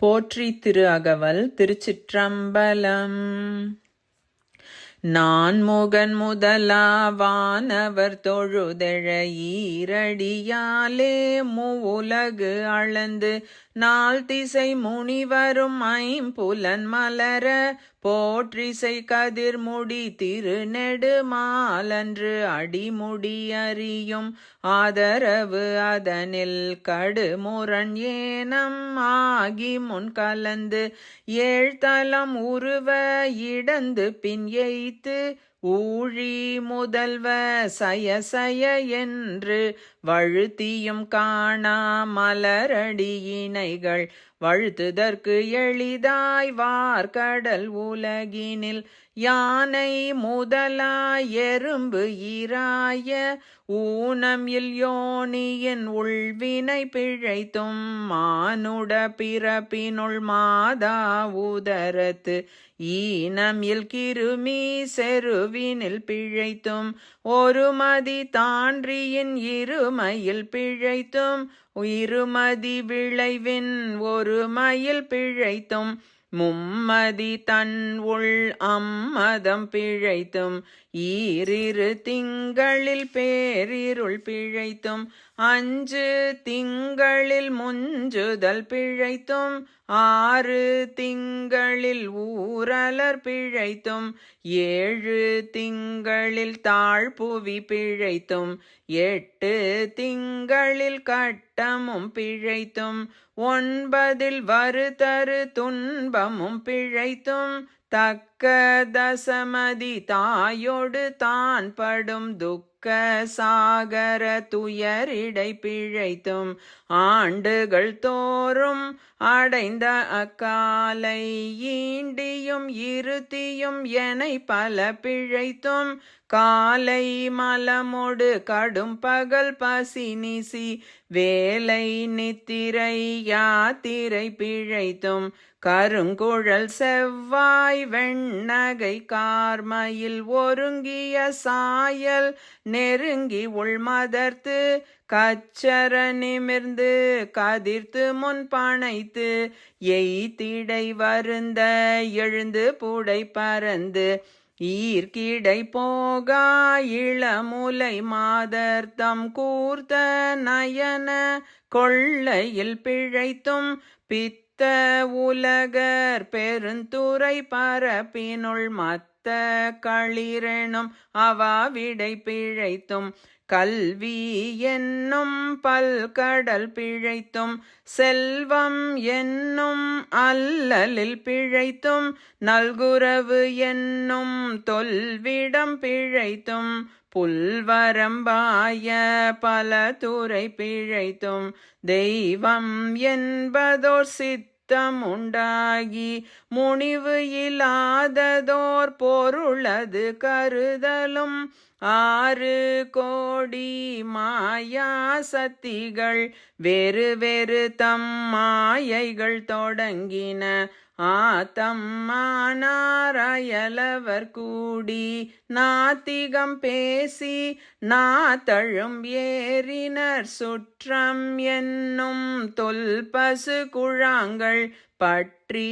போற்றி திரு அகவல் திருச்சிற்றம்பலம். நான்முகன் முதலா வானவர் தொழுதெழ ஈரடியாலே மூவுலகு அளந்து நால்திசை முனிவரும் ஐம்புலன் மலர போற்றிசை கதிர்முடி திருநெடுமாலன்று அடிமுடி அறியும் ஆதரவு அதனில் கடுமுரண் ஏனம் ஆகி முன் கலந்து ஏழ்தலம் உருவ இடந்து பின் எய்த்து ஊழி முதல்வ சய என்று வழுத்தியும் காணா மலரடியினைகள் வழுத்துதற்கு எளிதாய் வார்கடல் உலகினில் யானை முதலாய் எறும்பு ஈராய ஊனம் இல் யோனியின் உள்வினை பிழைத்தும் மானுட பிறப்பினுள் மாதா உதரத்து ஈனம் இல் கிருமி செருவினில் பிழைத்தும் ஒருமதி தான்றியின் இருமையில் பிழைத்தும் இருமதி விளைவின் ஒருமையில் பிழைத்தும் மும்மதி தன் உள் அம்மதம் பிழைத்தும் ஈரிரு திங்களில் பேரிருள் பிழைத்தும் 5 திங்களில் முஞ்சுதல் பிழைத்தும் 6 திங்களில் ஊரலர் பிழைத்தும் 7 திங்களில் தாழ்புவி பிழைத்தும் 8 திங்களில் கட்டமும் பிழைத்தும் 9 வருதரு துன்பமும் பிழைத்தும் தக்க தசமதி தாயோடு தான் படும் துக்க சாகர துயரிடை பிழைத்தும் ஆண்டுகள் தோறும் அடைந்த அக்காலை ஈண்டியும் இருத்தியும் எனை பல பிழைத்தும் காலை மலமொடு கடும் பகல் பசி நிசி வேலை நித்திரை யாத்திரை பிழைத்தும் கருங்குழல் செவ்வாய் வெண்ணகை கார்மயில் ஒருங்கிய சாயல் நெருங்கி உள்மதர்த்து கச்சர நிமிர்ந்து கதிர்த்து முன் பனைத்து எய்திடை வருந்த எழுந்து புடை பறந்து ஈர்க்கிடை போகா இளமுலை மாதர்த்தம் கூர்த்த நயன கொள்ளையில் பிழைத்தும் பித்த உலகர் பெருந்துறை பரப்பினுள் மத்த களிரெனும் அவாவிடை பிழைத்தும் கல்வி என்னும் பல்கடல் பிழைத்தும் செல்வம் என்னும் அல்லலில் பிழைத்தும் நல்குரவு என்னும் தொல்விடம் பிழைத்தும் புல்வரம்பாய பல துறை பிழைத்தும் தெய்வம் என்பதோர் சித்தம் உண்டாகி முனிவு இல்லாததோர் பொருளது கருதலும் 6 கோடி மாயா சக்திகள் வேறு வேறு தம் மாயைகள் தொடங்கின ஆத்தம்மானாரயலவர் கூடி நாத்திகம் பேசி நாத்தழும் ஏறினர் சுற்றம் என்னும் தொல்பசு குழாங்கள் பற்றி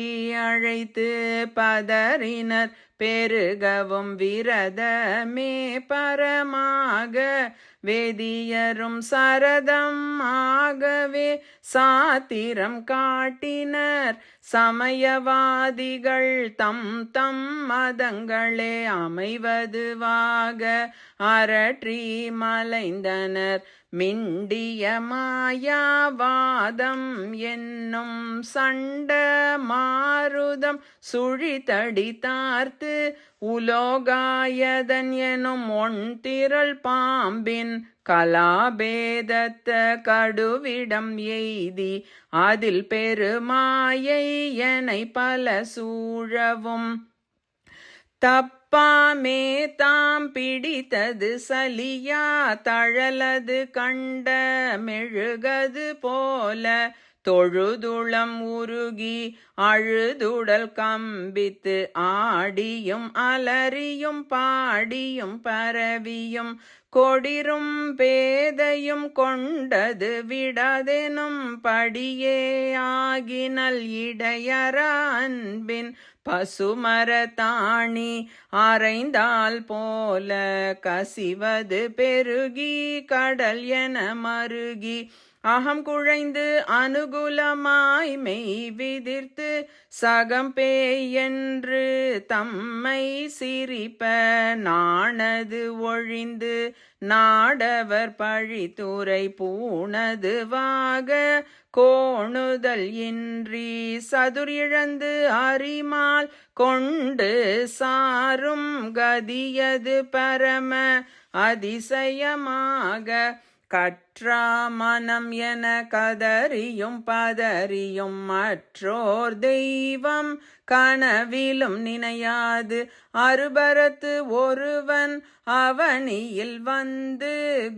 அழைத்து பதறினர் பெருகவும் விரதமே பரமாக வேதியரும் சரதம் ஆகவே சாத்திரம் காட்டினர் சமயவாதிகள் தம் தம் மதங்களே அமைவதுவாக அரற்றி மலைந்தனர் மிண்டிய மாயாவாதம் என்னும் சண்ட மாருதம் சுழித்தடி தார்த்து உலோகாயதன் எனும் ஒன்திரள் பாம்பின் கலாபேதத்த கடுவிடம் எய்தி அதில் பெருமாயை எனை பல சூழவும் தப்பாமே தாம் பிடித்தது சலியா தழலது கண்ட மெழுகது போல தொழுதுளம் உருகி அழுதுடல் கம்பித்து ஆடியும் அலறியும் பாடியும் பரவியும் கொடிரும் பேதையும் கொண்டது விடதெனும் படியே ஆகினல் இடையற அன்பின் பசுமரத்தாணி அறைந்தால் போல கசிவது பெருகி கடல் என மருகி அகம் குழைந்து அனுகுலமாய் மெய் விதிர்த்து சகம்பேய் என்று தம்மை சிரிப்ப நாணது ஒழிந்து நாடவர் பழித்துரை பூணதுவாக கோணுதல் இன்றி சதுரிழந்து அரிமால் கொண்டு சாரும் கதியது பரம அதிசயமாக கற்றா மனம் என கதறியும் பதறியும் மற்றோர் தெய்வம் கனவிலும் நினையாது அருபரத்து ஒருவன் அவனியில் வந்து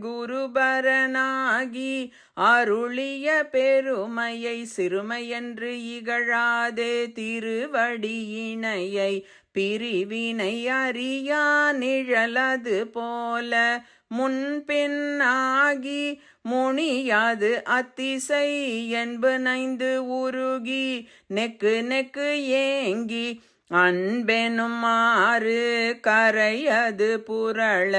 குருபரனாகி அருளிய பெருமையை சிறுமையென்று இகழாதே திருவடியினையை பிரிவினை அறியா நிழலது போல முன்பின் ஆகி முனியாது அத்திசை என்பனைந்து உருகி நெக்கு நெக்கு ஏங்கி அன்பெனும் ஆறு கரையது புரள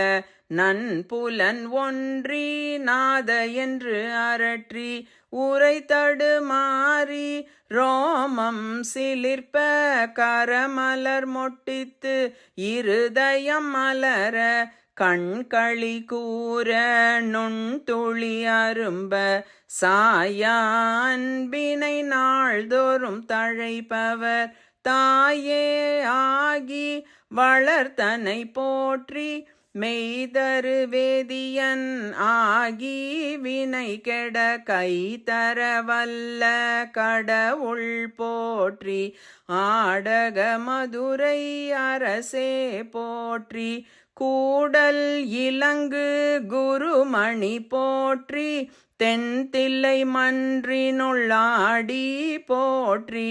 நன்புலன் ஒன்றி நாத என்று அரற்றி உரை தடுமாறி ரோமம் சிலிர்ப்ப கரமலர் மொட்டித்து இருதயம் மலர கண்களி கூற நுண்துளி அரும்ப சாயா அன்பினை நாள்தோறும் தழைப்பவர் தாயே ஆகி வளர்த்தனை போற்றி மெய்தரு வேதியன் ஆகி வினை கெட கை தரவல்ல கடவுள் போற்றி ஆடக மதுரை அரசே போற்றி கூடல் இலங்கு குருமணி போற்றி தென்தில்லை மன்றினுள்ளாடி போற்றி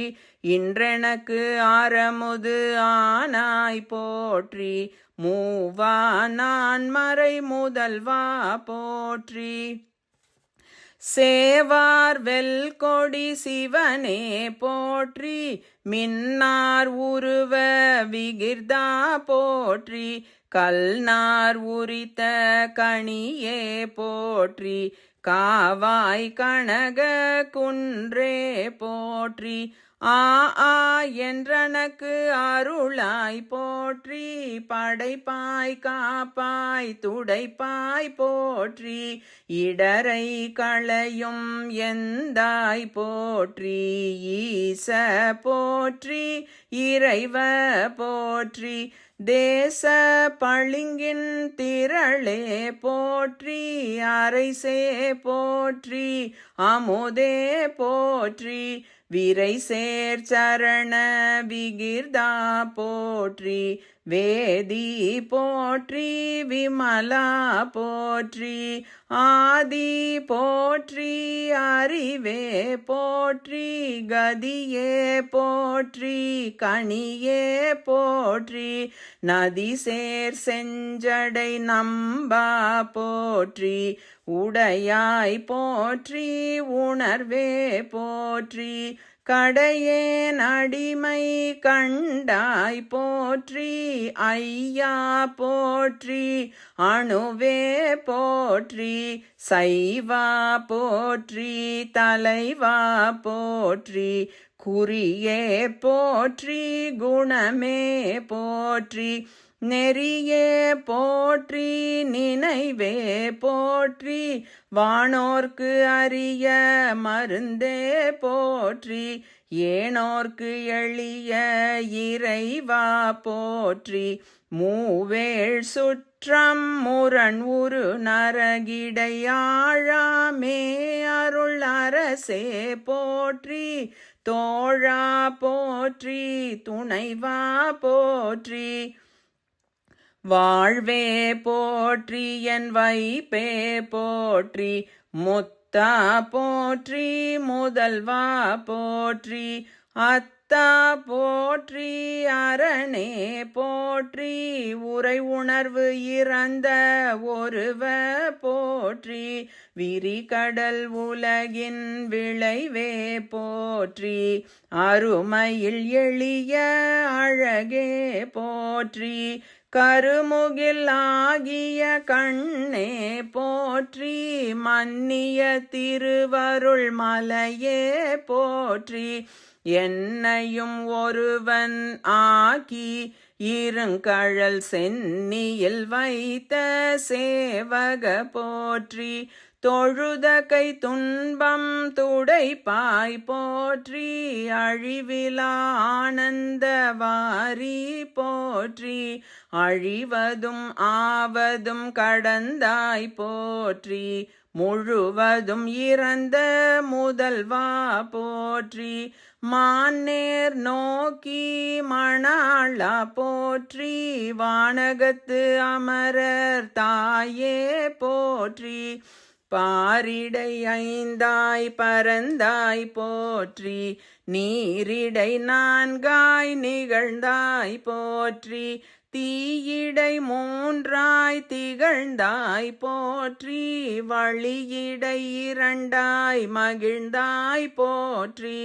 இன்றெனக்கு ஆரமுது ஆனாய் போற்றி மூவா நான் மறை முதல்வா போற்றி சேவார் வெல்கொடி சிவனே போற்றி மின்னார் உருவ விகிர்தா போற்றி கல்நார் உரித்த கணியே போற்றி காவாய் கனக குன்றே போற்றி ஆ ஆ என்றனக்கு அருளாய் போற்றி படைப்பாய் காப்பாய் துடைப்பாய் போற்றி இடரை களையும் எந்தாய் போற்றி ஈச போற்றி இறைவ போற்றி தேச பளிங்கின் திரளே போற்றி அரைசே போற்றி அமுதே போற்றி விரை சேர் சரண விகிர்தா போற்றி வேதி போற்றி விமலா போற்றி ஆதி போற்றி அறிவே போற்றி கதியே போற்றி கனியே போற்றி நதி சேர் செஞ்சடை நம்பா போற்றி உடையாய் போற்றி உணர்வே போற்றி கடையேன் அடிமை கண்டாய் போற்றி ஐயா போற்றி அணுவே போற்றி சைவா போற்றி தலைவா போற்றி குறியே போற்றி குணமே போற்றி நெறியே போற்றி நினைவே போற்றி வானோர்க்கு அரிய மருந்தே போற்றி ஏனோர்க்கு எளிய இறைவா போற்றி மூவேள் சுற்றம் முரண் உரு நரகிடையாழாமே அருள் அரசே போற்றி தோழா போற்றி துணைவா போற்றி வாழ்வே போற்றி என் வைப்பே போற்றி முத்தா போற்றி முதல்வா போற்றி அத்தா போற்றி அரணே போற்றி உரை உணர்வு இறந்த ஒருவ போற்றி விரிகடல் உலகின் விளைவே போற்றி அருமையில் எளிய அழகே போற்றி கருமுகில் ஆகிய கண்ணே போற்றி மன்னிய திருவருள் மலையே போற்றி என்னையும் ஒருவன் ஆக்கி இருங்கழல் சென்னியில் வைத்த சேவக போற்றி தொழுத கை துன்பம் துடைப்பாய் போற்றி அழிவிலா ஆனந்த வாரி போற்றி அழிவதும் ஆவதும் கடந்தாய் போற்றி முழுவதும் இறந்த முதல்வா போற்றி மான்னேர் நோக்கி மணாளா போற்றி வானகத்து அமரர் தாயே போற்றி பாரிடை ஐந்தாய் பரந்தாய் போற்றி நீரிடை நான்காய் நிகழ்ந்தாய் போற்றி தீயிடை மூன்றாய் திகழ்ந்தாய் போற்றி வழியிடை இரண்டாய் மகிழ்ந்தாய் போற்றி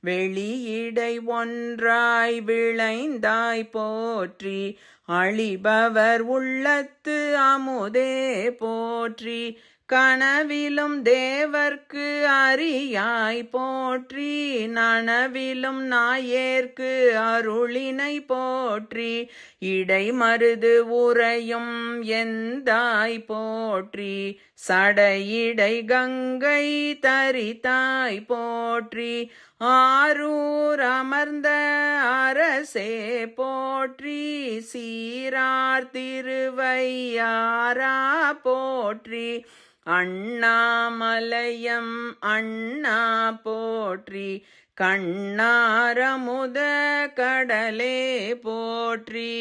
வெளியிடை ஒன்றாய் விளைந்தாய் போற்றி அழிபவர் உள்ளத்து அமுதே போற்றி கனவிலும் தேவர்க்கு அறியாய் போற்றி நனவிலும் நாயேற்கு அருளினை போற்றி இடைமருது உறையும் எந்தாய் போற்றி சடையிடை கங்கை தரித்தாய் போற்றி ஆரூர் அமர்ந்த அரசே போற்றி சீரார் திருவையாரா போற்றி அண்ணாமலையம் அண்ணா போற்றி கண்ணாரமுத கடலே போற்றி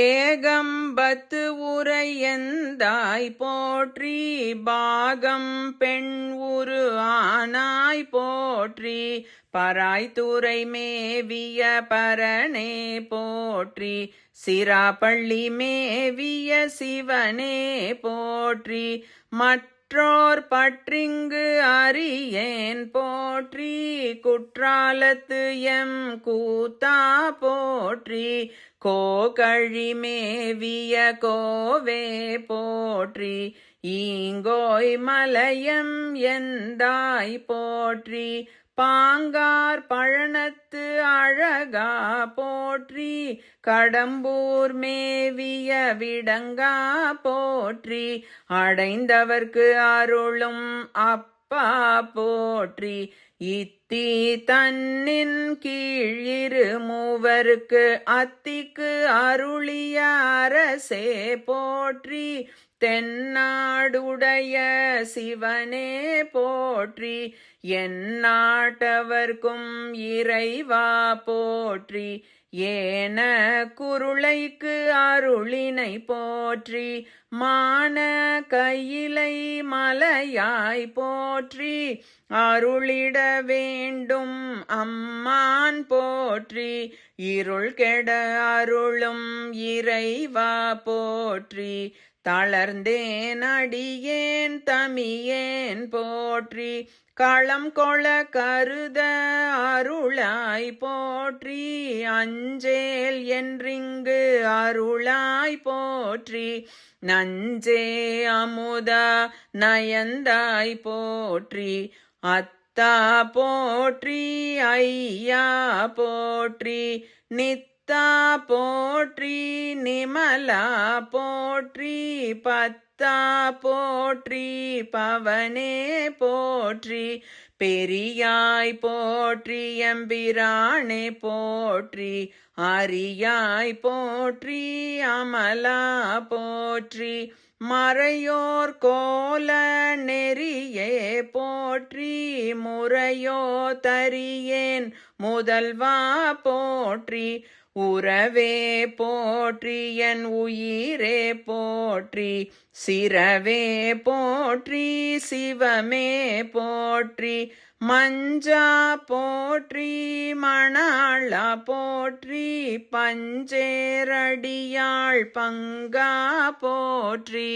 ஏகம்பத்து உரையந்தாய் போற்றி பாகம் பெண் உரு ஆனாய் போற்றி பராய்த்துறை மேவிய பரனே போற்றி சிராப்பள்ளி மேவிய சிவனே போற்றி மற்றோர் பற்றிங்கு அறியேன் போற்றி குற்றாலத்து எம் கூத்தா போற்றி கோகழி மேவிய கோவே போற்றி ஈங்கோய் மலையம் எந்தாய் போற்றி பாங்கார் பழனத்து அழகா போற்றி கடம்பூர் மேவிய விடங்கா போற்றி அடைந்தவர்க்கு அருளும் அப்பா போற்றி இத்தி தன்னின் கீழிரு மூவருக்கு அத்திக்கு அருளிய அரசே போற்றி தென்னாடுடைய சிவனே போற்றி எந்நாட்டவர்க்கும் இறைவா போற்றி ஏன குருளைக்கு அருளினை போற்றி மான கையிலை மலையாய் போற்றி அருளிட வேண்டும் அம்மான் போற்றி இருள் கெட அருளும் இறைவா போற்றி தளர்ந்தேன் அடியேன் தமியேன் போற்றி களம் கொள கருத அருளாய் போற்றி அஞ்சேல் என்றிங்கு அருளாய் போற்றி நஞ்சே அமுதா நயந்தாய் போற்றி அத்தா போற்றி ஐயா போற்றி நித்தா போற்றி நிமலா போற்றி பத்தா போற்றி பவனே போற்றி பெரியாய் போற்றி எம்பிரானே போற்றி அரியாய் போற்றி அமலா போற்றி மறையோர் கோல நெறியே போற்றி முறையோ தரியேன் முதல்வா போற்றி உறவே போற்றி என் உயிரே போற்றி சிரவே போற்றி சிவமே போற்றி மஞ்சா போற்றி மணாளா போற்றி பஞ்சேரடியாள் பங்கா போற்றி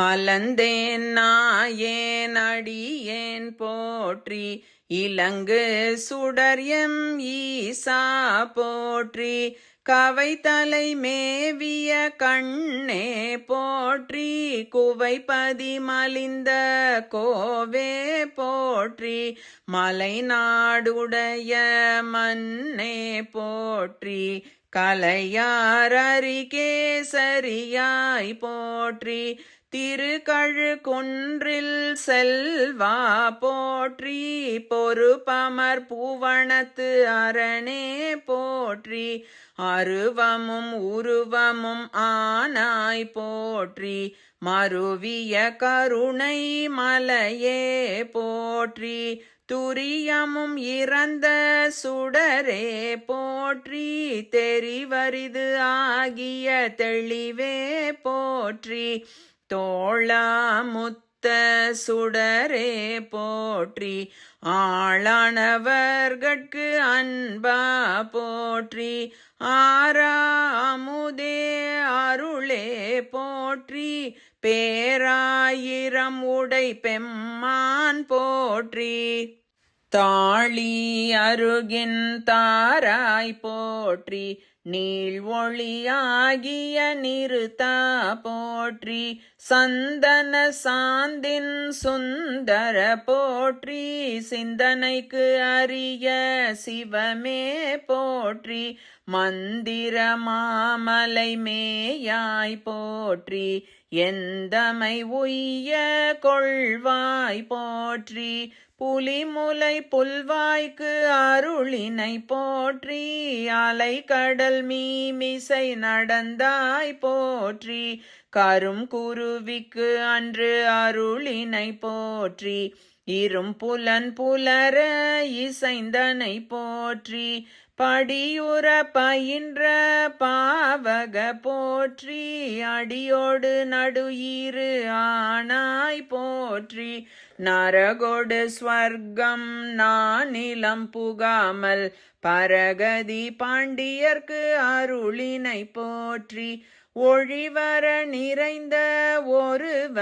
அலந்தேன் நாயேன் அடியேன் போற்றி இலங்கு சுடர்யம் ஈசா போற்றி கவைத்தலை மேவிய கண்ணே போற்றி குவைப்பதி மலிந்த கோவே போற்றி மலை நாடுடைய மன்னே போற்றி கலையாரரிகேசரியாய் போற்றி திருக்கழு குன்றில் செல்வா போற்றி பொறுப்பமர் பூவனத்து அரணே போற்றி அருவமும் உருவமும் ஆனாய் போற்றி மருவிய கருணை மலையே போற்றி துரியமும் இறந்த சுடரே போற்றி தெரிவரிது ஆகிய தெளிவே போற்றி தோளாமுத்த சுடரே போற்றி ஆளானவர்கட்கு அன்பா போற்றி ஆறாமுதே அருளே போற்றி பேராயிரம் உடை பெம்மான் போற்றி தாளி அருகின் தாராய் போற்றி நீள் ஒளியாகிய நிறுத்தா போற்றி சந்தன சாந்தின் சுந்தர போற்றி சிந்தனைக்கு அரிய சிவமே போற்றி மந்திர மாமலை மேயாய் போற்றி எந்தமை உய்ய கொள்வாய் போற்றி புலிமுலை புல்வாய்க்கு அருளினை போற்றி அலை கடல் மீமிசை நடந்தாய் போற்றி கரும் குருவிக்கு அன்று அருளினை போற்றி இரும் புலன் புலர இசைந்தனை போற்றி படியுற பயின்ற பாவக போற்றி அடியோடு நடுஈறு ஆனாய் போற்றி நரகொடு ஸ்வர்க்கம் நானிலம் புகாமல் பரகதி பாண்டியர்க்கு அருளினை போற்றி ஒழிவர நிறைந்த ஒருவ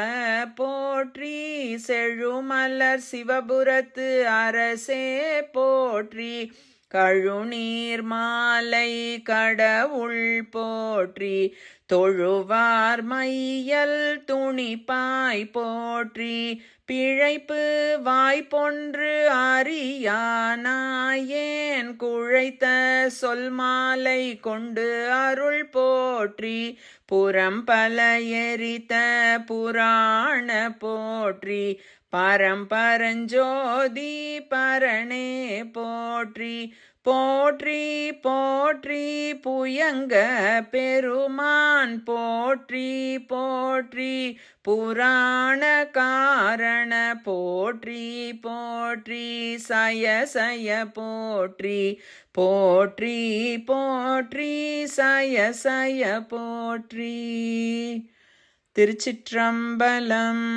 போற்றி செழுமலர் சிவபுரத்து அரசே போற்றி கழுநீர் மாலை கடவுள் போற்றி தொழுவார் மையல் துணிப்பாய் போற்றி பிழைப்பு வாய்ப்பொன்று அறியானாயேன் குழைத்த சொல் மாலை கொண்டு அருள் போற்றி புறம்பல எரித்த புராண போற்றி பரம்பரஞ்சோதி பரணே போற்றி போற்றி போற்றி புயங்க பெருமான் போற்றி போற்றி புராண காரண போற்றி போற்றி சய சய போற்றி போற்றி போற்றி சய சய போற்றி. திருச்சிற்றம்பலம்.